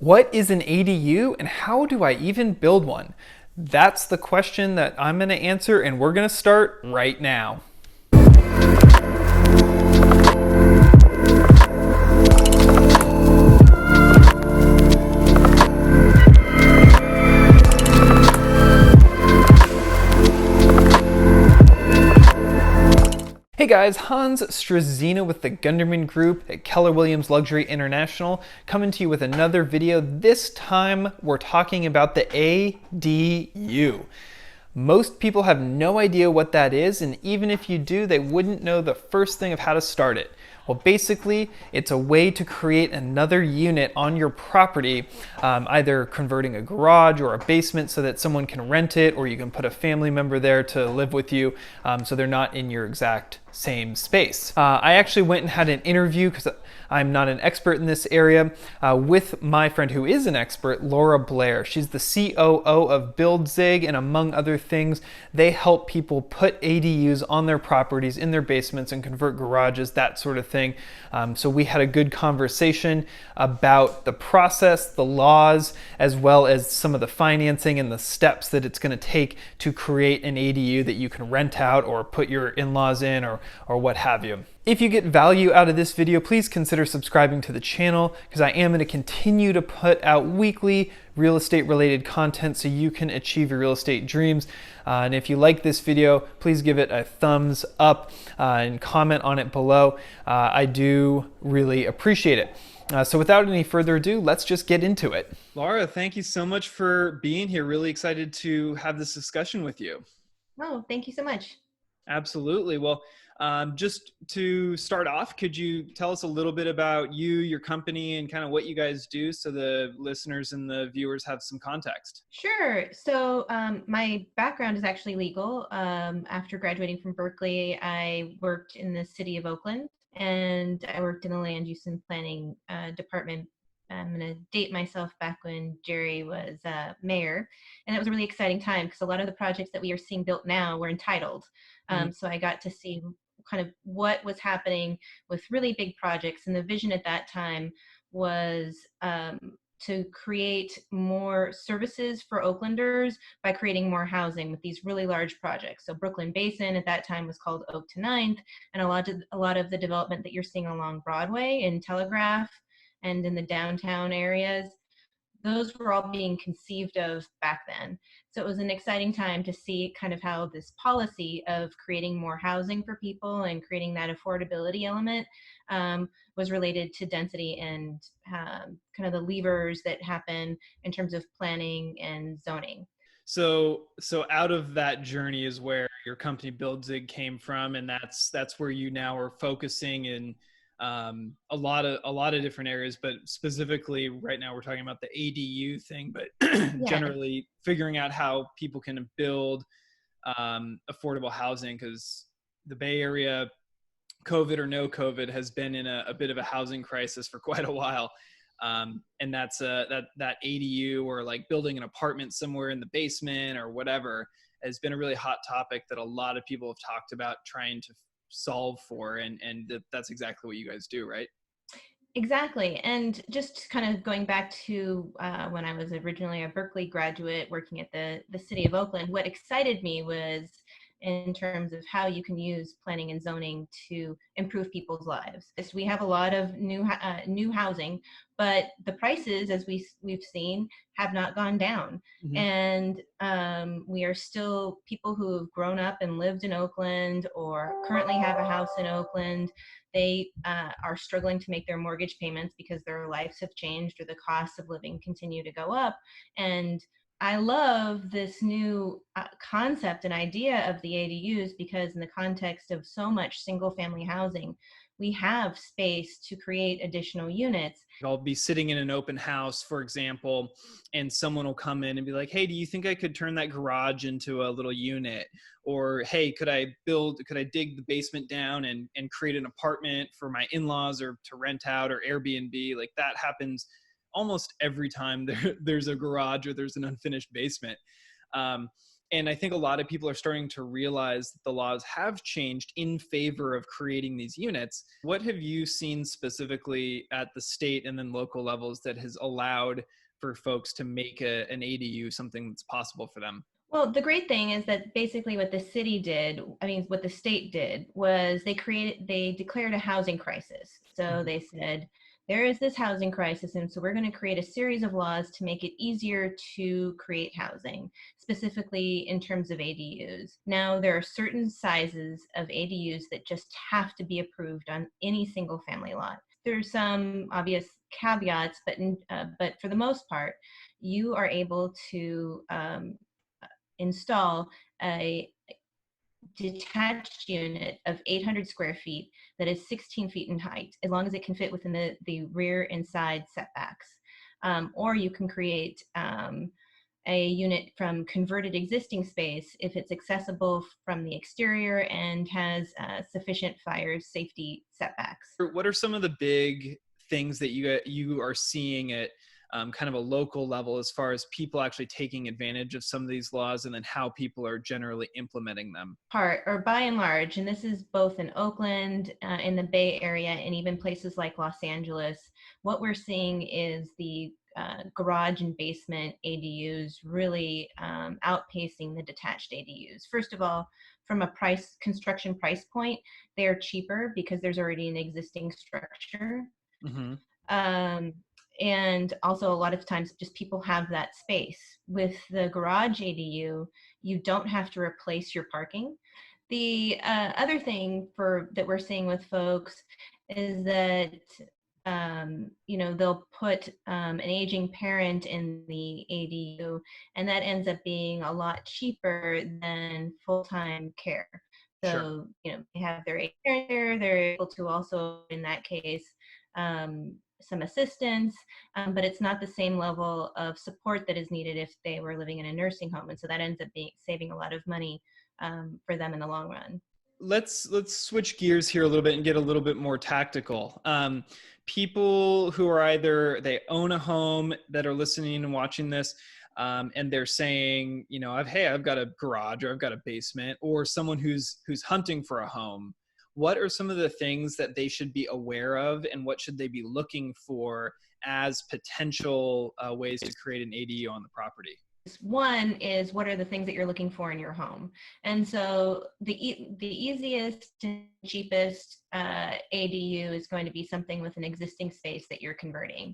What is an ADU and how do I even build one? That's the question that I'm going to answer, and we're going to start right now. Hey guys, Hans Strazina with the Gunderman Group at Keller Williams Luxury International, coming to you with another video. This time we're talking about the ADU. Most people have no idea what that is, and even if you do, they wouldn't know the first thing of how to start it. Well, basically, it's a way to create another unit on your property, either converting a garage or a basement so that someone can rent it, or you can put a family member there to live with you, so they're not in your exact same space. I actually went and had an interview, because I'm not an expert in this area, with my friend who is an expert, Laura Blair. She's the COO of BuildZig, and among other things, they help people put ADUs on their properties, in their basements, and convert garages, that sort of thing. So we had a good conversation about the process, the laws, as well as some of the financing and the steps that it's going to take to create an ADU that you can rent out or put your in-laws in, or what have you. If you get value out of this video, please consider subscribing to the channel, because I am going to continue to put out weekly real estate related content so you can achieve your real estate dreams. And if you like this video, please give it a thumbs up and comment on it below. I do really appreciate it. So without any further ado, let's just get into it. Laura, thank you so much for being here. Really excited to have this discussion with you. Oh, thank you so much. Absolutely. Well, just to start off, could you tell us a little bit about you, your company, and kind of what you guys do so the listeners and the viewers have some context? Sure. So my background is actually legal. After graduating from Berkeley, I worked in the city of Oakland, and I worked in the land use and planning department. I'm going to date myself back when Jerry was mayor. And that was a really exciting time because a lot of the projects that we are seeing built now were entitled. So I got to see kind of what was happening with really big projects. And the vision at that time was to create more services for Oaklanders by creating more housing with these really large projects. So Brooklyn Basin at that time was called Oak to Ninth, and a lot of the development that you're seeing along Broadway and Telegraph and in the downtown areas, those were all being conceived of back then. So it was an exciting time to see kind of how this policy of creating more housing for people and creating that affordability element was related to density and kind of the levers that happen in terms of planning and zoning. So out of that journey is where your company BuildZig came from, and that's where you now are focusing in a lot of different areas, but specifically right now we're talking about the ADU thing, but Yes. generally figuring out how people can build affordable housing, because the Bay Area, COVID or no COVID, has been in a bit of a housing crisis for quite a while. And that's that ADU, or like building an apartment somewhere in the basement or whatever, has been a really hot topic that a lot of people have talked about trying to solve for, and that's exactly what you guys do, right? Exactly. And just kind of going back to when I was originally a Berkeley graduate working at the city of Oakland, what excited me was in terms of how you can use planning and zoning to improve people's lives. We have a lot of new housing, but the prices, as we've seen, have not gone down. Mm-hmm. And we are still people who have grown up and lived in Oakland or currently have a house in Oakland. They are struggling to make their mortgage payments because their lives have changed or the costs of living continue to go up. And I love this new concept and idea of the ADUs because in the context of so much single family housing, we have space to create additional units. I'll be sitting in an open house, for example, and someone will come in and be like, hey, do you think I could turn that garage into a little unit? Or, hey, could I dig the basement down and create an apartment for my in-laws or to rent out, or Airbnb? Like, that happens almost every time there's a garage or there's an unfinished basement. And I think a lot of people are starting to realize that the laws have changed in favor of creating these units. What have you seen specifically at the state and then local levels that has allowed for folks to make an ADU something that's possible for them? Well, the great thing is that basically what the city did, I mean, what the state did was they declared a housing crisis. So Mhm. they said, there is this housing crisis, and so we're going to create a series of laws to make it easier to create housing, specifically in terms of ADUs. Now, there are certain sizes of ADUs that just have to be approved on any single family lot. There's some obvious caveats, but for the most part, you are able to install a detached unit of 800 square feet that is 16 feet in height, as long as it can fit within the rear and side setbacks. Or you can create a unit from converted existing space if it's accessible from the exterior and has sufficient fire safety setbacks. What are some of the big things that you are seeing at kind of a local level as far as people actually taking advantage of some of these laws, and then how people are generally implementing them? Part or by and large, and this is both in Oakland, in the Bay Area, and even places like Los Angeles, what we're seeing is the garage and basement ADUs really outpacing the detached ADUs. First of all, from a construction price point, they are cheaper because there's already an existing structure. Mm-hmm. Um, and also a lot of times just people have that space. With the garage ADU, you don't have to replace your parking. The other thing that we're seeing with folks is that they'll put an aging parent in the ADU, and that ends up being a lot cheaper than full-time care. Sure. So they have their aging parent there. They're able to also, in that case, some assistance, but it's not the same level of support that is needed if they were living in a nursing home, and so that ends up saving a lot of money for them in the long run. Let's switch gears here a little bit and get a little bit more tactical. People who are either they own a home that are listening and watching this, and they're saying, I've got a garage or I've got a basement, or someone who's hunting for a home. What are some of the things that they should be aware of, and what should they be looking for as potential ways to create an ADU on the property? One is, what are the things that you're looking for in your home? And so the easiest and cheapest ADU is going to be something with an existing space that you're converting.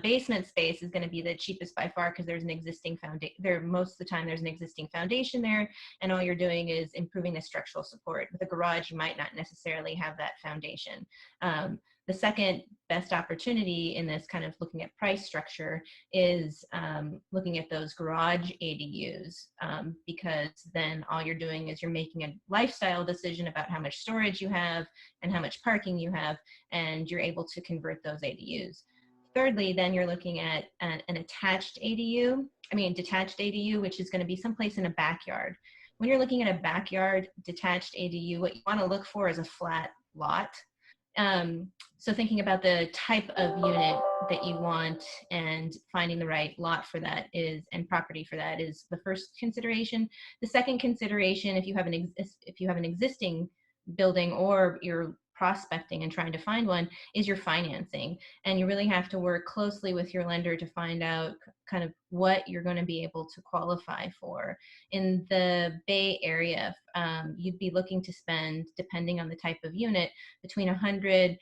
Basement space is going to be the cheapest by far because there's an existing foundation there. Most of the time there's an existing foundation there, and all you're doing is improving the structural support. With a garage, you might not necessarily have that foundation. The second best opportunity in this kind of looking at price structure is looking at those garage ADUs, because then all you're doing is you're making a lifestyle decision about how much storage you have and how much parking you have, and you're able to convert those ADUs. Thirdly, then you're looking at an detached ADU, which is going to be someplace in a backyard. When you're looking at a backyard detached ADU, what you want to look for is a flat lot. So thinking about the type of unit that you want and finding the right lot for that and property for that is the first consideration. The second consideration, if you have an existing building or you're prospecting and trying to find one, is your financing. And you really have to work closely with your lender to find out kind of what you're going to be able to qualify for. In the Bay Area, you'd be looking to spend, depending on the type of unit, between $100,000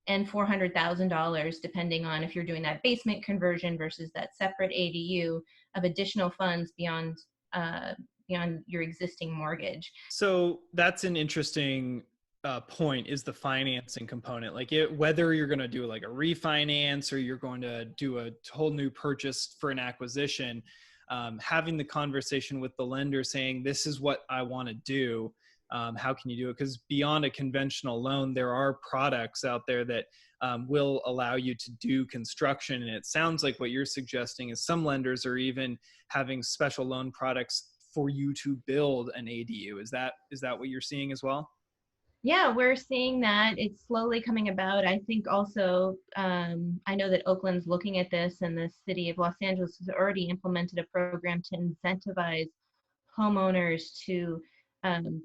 and $400,000, depending on if you're doing that basement conversion versus that separate ADU, of additional funds beyond your existing mortgage. So that's an interesting point, is the financing component. Like whether you're going to do like a refinance or you're going to do a whole new purchase for an acquisition, having the conversation with the lender saying, this is what I want to do. How can you do it? Because beyond a conventional loan, there are products out there that will allow you to do construction. And it sounds like what you're suggesting is some lenders are even having special loan products for you to build an ADU. Is that what you're seeing as well? Yeah, we're seeing that. It's slowly coming about. I think also, I know that Oakland's looking at this, and the city of Los Angeles has already implemented a program to incentivize homeowners to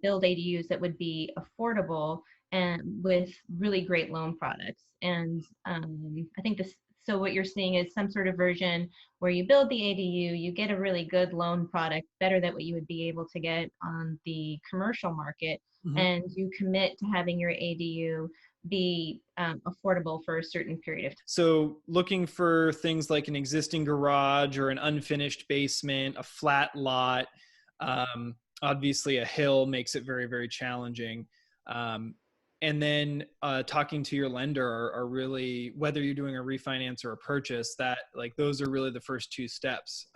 build ADUs that would be affordable and with really great loan products. And I think this, so what you're seeing is some sort of version where you build the ADU, you get a really good loan product, better than what you would be able to get on the commercial market, Mhm. and you commit to having your ADU be affordable for a certain period of time. So looking for things like an existing garage or an unfinished basement, a flat lot, obviously a hill makes it very, very challenging. Um, and then talking to your lender are really, whether you're doing a refinance or a purchase, that like those are really the first two steps.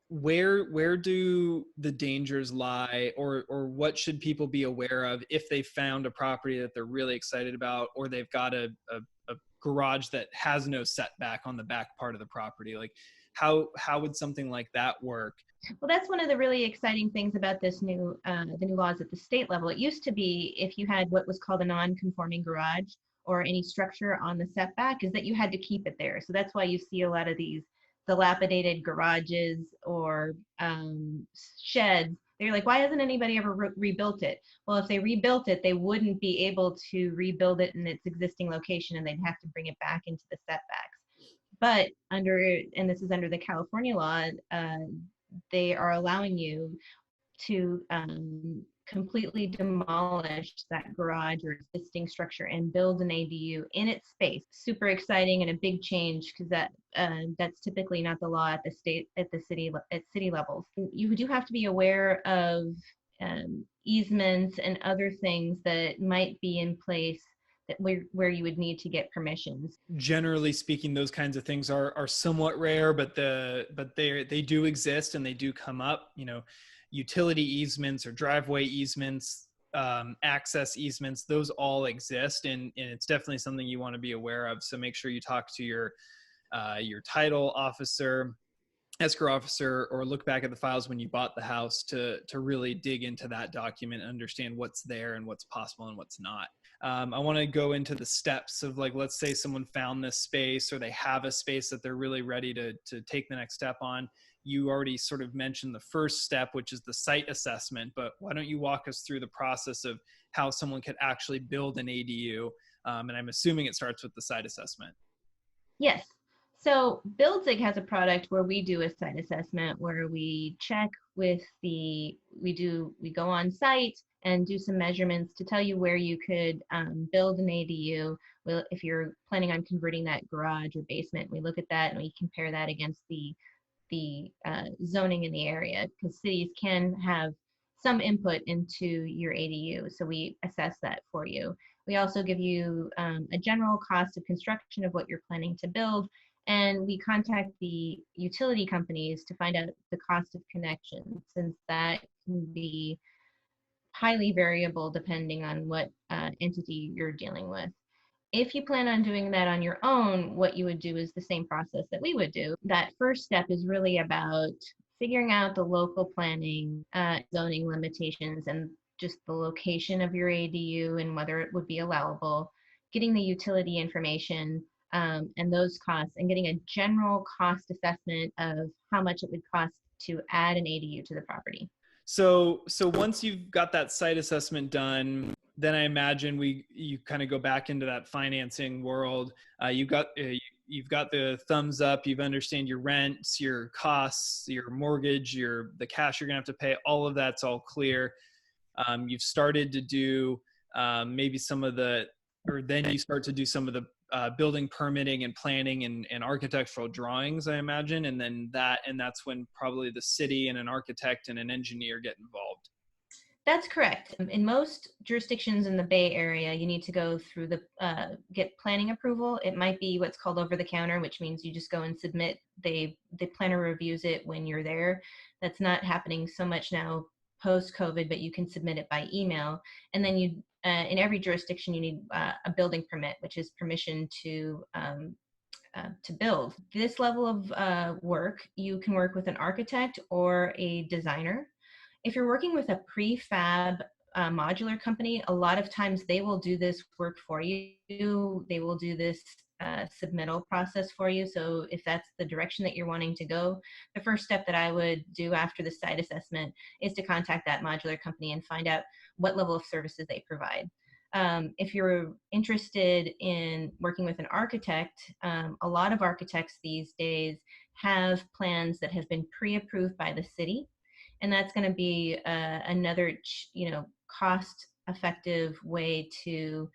Where do the dangers lie, or what should people be aware of if they found a property that they're really excited about, or they've got a garage that has no setback on the back part of the property? Like how would something like that work? Well, that's one of the really exciting things about this new, the new laws at the state level. It used to be if you had what was called a non-conforming garage or any structure on the setback, is that you had to keep it there. So that's why you see a lot of these dilapidated garages or sheds. They're like, why hasn't anybody ever rebuilt it? Well, if they rebuilt it, they wouldn't be able to rebuild it in its existing location, and they'd have to bring it back into the setbacks. But under, and this is under the California law, they are allowing you to completely demolish that garage or existing structure and build an ADU in its space. Super exciting and a big change, because that's typically not the law at the state, at the city, at city levels. You do have to be aware of easements and other things that might be in place that where you would need to get permissions. Generally speaking, those kinds of things are somewhat rare, but they do exist and they do come up. You know, utility easements or driveway easements, access easements, those all exist, and it's definitely something you want to be aware of. So make sure you talk to your title officer, escrow officer, or look back at the files when you bought the house to really dig into that document and understand what's there and what's possible and what's not. I want to go into the steps of, like, let's say someone found this space or they have a space that they're really ready to take the next step on. You already sort of mentioned the first step, which is the site assessment, but why don't you walk us through the process of how someone could actually build an ADU? And I'm assuming it starts with the site assessment. Yes. So BuildZig has a product where we do a site assessment, where we check with we go on site and do some measurements to tell you where you could build an ADU. If you're planning on converting that garage or basement, we look at that and we compare that against the zoning in the area, because cities can have some input into your ADU. So we assess that for you. We also give you a general cost of construction of what you're planning to build, and we contact the utility companies to find out the cost of connection, since that can be highly variable depending on what entity you're dealing with. If you plan on doing that on your own, what you would do is the same process that we would do. That first step is really about figuring out the local planning, zoning limitations, and just the location of your ADU and whether it would be allowable, getting the utility information and those costs, and getting a general cost assessment of how much it would cost to add an ADU to the property. So once you've got that site assessment done, then I imagine you kind of go back into that financing world. You've got the thumbs up. You understand your rents, your costs, your mortgage, the cash you're gonna have to pay. All of that's all clear. You've started to do maybe some of the, or then you start to do some of the building permitting and planning and architectural drawings, I imagine, and then that's when probably the city and an architect and an engineer get involved. That's correct. In most jurisdictions in the Bay Area, you need to go through get planning approval. It might be what's called over the counter, which means you just go and submit. The planner reviews it when you're there. That's not happening so much now post-COVID, but you can submit it by email. And then in every jurisdiction, you need a building permit, which is permission to build. This level of work, you can work with an architect or a designer. If you're working with a prefab modular company, a lot of times they will do this work for you. They will do this submittal process for you. So if that's the direction that you're wanting to go, the first step that I would do after the site assessment is to contact that modular company and find out what level of services they provide. If you're interested in working with an architect, a lot of architects these days have plans that have been pre-approved by the city, and that's going to be another, cost-effective way to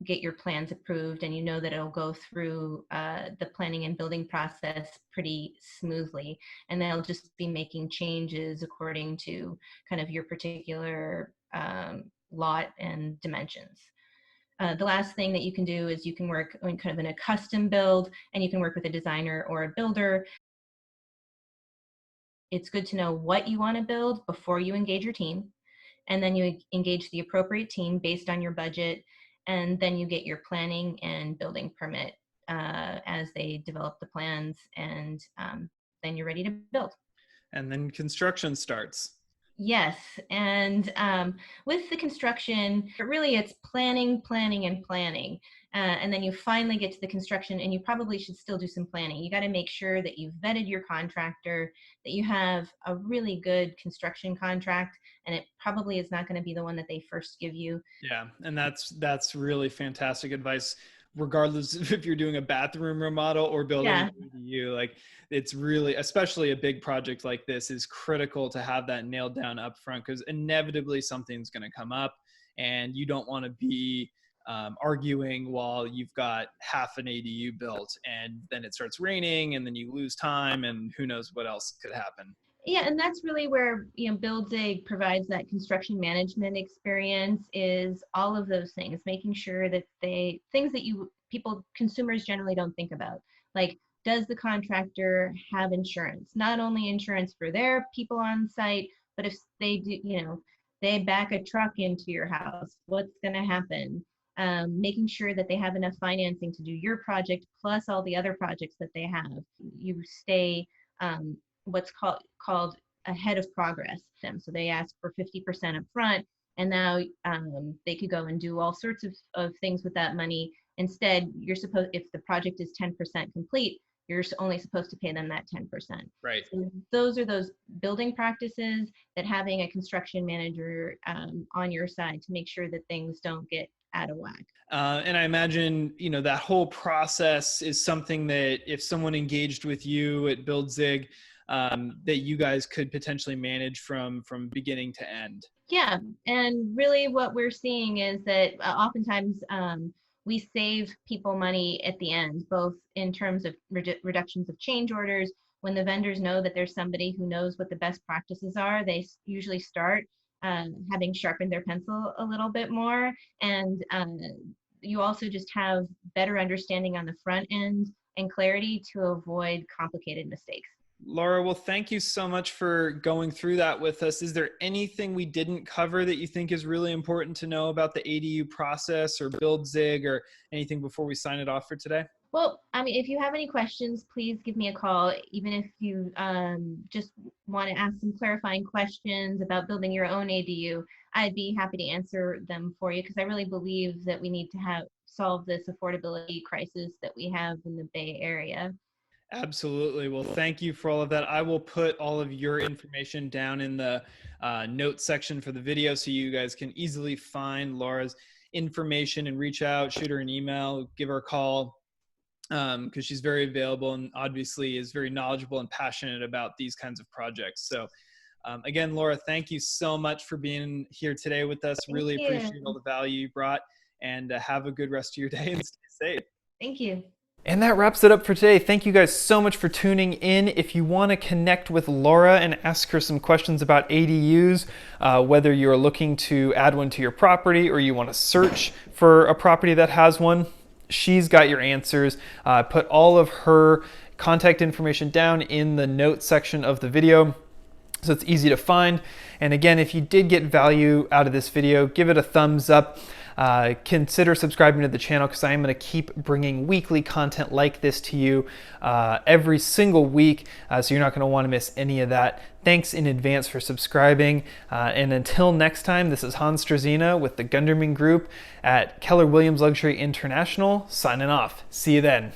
get your plans approved, and that it'll go through the planning and building process pretty smoothly, and they'll just be making changes according to kind of your particular lot and dimensions. The last thing that you can do is you can work on kind of in a custom build, and you can work with a designer or a builder. It's good to know what you want to build before you engage your team, and then you engage the appropriate team based on your budget, and then you get your planning and building permit as they develop the plans, and then you're ready to build. And then construction starts. Yes, and with the construction, really it's planning, and planning. And then you finally get to the construction, and you probably should still do some planning. You got to make sure that you've vetted your contractor, that you have a really good construction contract, and it probably is not going to be the one that they first give you. Yeah, and that's really fantastic advice, regardless if you're doing a bathroom remodel or building an ADU. Like, it's really, especially a big project like this, is critical to have that nailed down up front, because inevitably something's going to come up, and you don't want to be arguing while you've got half an ADU built, and then it starts raining, and then you lose time, and who knows what else could happen. Yeah, and that's really where BuildZig provides that construction management experience, is all of those things, making sure that things that consumers generally don't think about, like, does the contractor have insurance? Not only insurance for their people on site, but if they do, they back a truck into your house, what's going to happen? Making sure that they have enough financing to do your project plus all the other projects that they have. You stay what's called ahead of progress. So they ask for 50% up front, and now they could go and do all sorts of things with that money. Instead, if the project is 10% complete, you're only supposed to pay them that 10%. Right. So those are those building practices that having a construction manager on your side to make sure that things don't get out of whack. And I imagine, that whole process is something that if someone engaged with you at BuildZig, that you guys could potentially manage from beginning to end. Yeah, and really what we're seeing is that oftentimes we save people money at the end, both in terms of reductions of change orders. When the vendors know that there's somebody who knows what the best practices are, they usually start having sharpened their pencil a little bit more. And you also just have better understanding on the front end and clarity to avoid complicated mistakes. Laura, well, thank you so much for going through that with us. Is there anything we didn't cover that you think is really important to know about the ADU process or BuildZig, or anything before we sign it off for today? Well, I mean, if you have any questions, please give me a call. Even if you just want to ask some clarifying questions about building your own ADU, I'd be happy to answer them for you, because I really believe that we need to solve this affordability crisis that we have in the Bay Area. Absolutely. Well, thank you for all of that. I will put all of your information down in the notes section for the video, so you guys can easily find Laura's information and reach out, shoot her an email, give her a call, because she's very available and obviously is very knowledgeable and passionate about these kinds of projects. So again, Laura, thank you so much for being here today with us. Really appreciate all the value you brought, and have a good rest of your day and stay safe. Thank you. And that wraps it up for today. Thank you guys so much for tuning in. If you want to connect with Laura and ask her some questions about ADUs, whether you're looking to add one to your property or you want to search for a property that has one, she's got your answers. Put all of her contact information down in the notes section of the video, so it's easy to find. And again, if you did get value out of this video, give it a thumbs up. consider subscribing to the channel, because I am going to keep bringing weekly content like this to you every single week, so you're not going to want to miss any of that. Thanks in advance for subscribing, and until next time, this is Hans Strazina with the Gunderman Group at Keller Williams Luxury International, signing off. See you then.